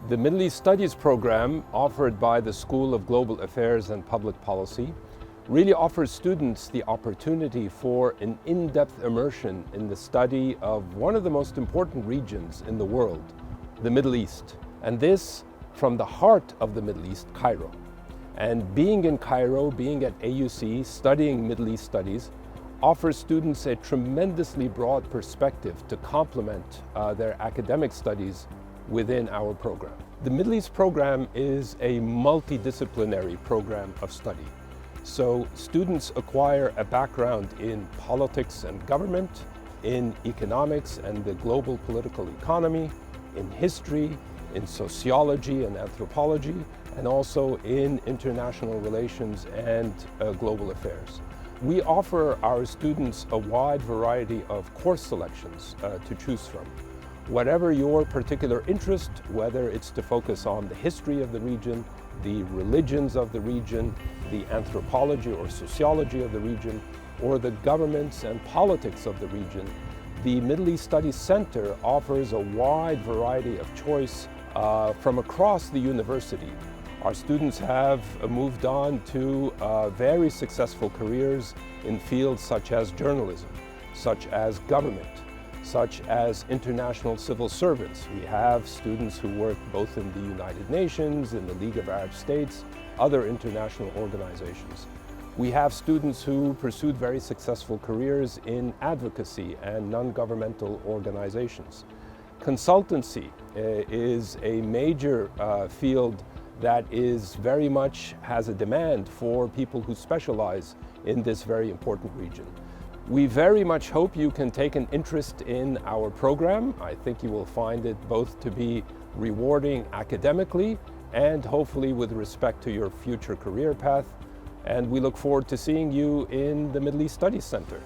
The Middle East Studies program, offered by the School of Global Affairs and Public Policy, really offers students the opportunity for an in-depth immersion in the study of one of the most important regions in the world, the Middle East. And this from the heart of the Middle East, Cairo. And being in Cairo, being at AUC, studying Middle East studies, offers students a tremendously broad perspective to complement their academic studies within our program. The Middle East program is a multidisciplinary program of study. So students acquire a background in politics and government, in economics and the global political economy, in history, in sociology and anthropology, and also in international relations and global affairs. We offer our students a wide variety of course selections to choose from. Whatever your particular interest, whether it's to focus on the history of the region, the religions of the region, the anthropology or sociology of the region, or the governments and politics of the region, the Middle East Studies Center offers a wide variety of choice from across the university. Our students have moved on to very successful careers in fields such as journalism, such as government, such as international civil servants. We have students who work both in the United Nations, in the League of Arab States, other international organizations. We have students who pursued very successful careers in advocacy and non-governmental organizations. Consultancy is a major field that is very much has a demand for people who specialize in this very important region. We very much hope you can take an interest in our program. I think you will find it both to be rewarding academically and hopefully with respect to your future career path. And we look forward to seeing you in the Middle East Studies Center.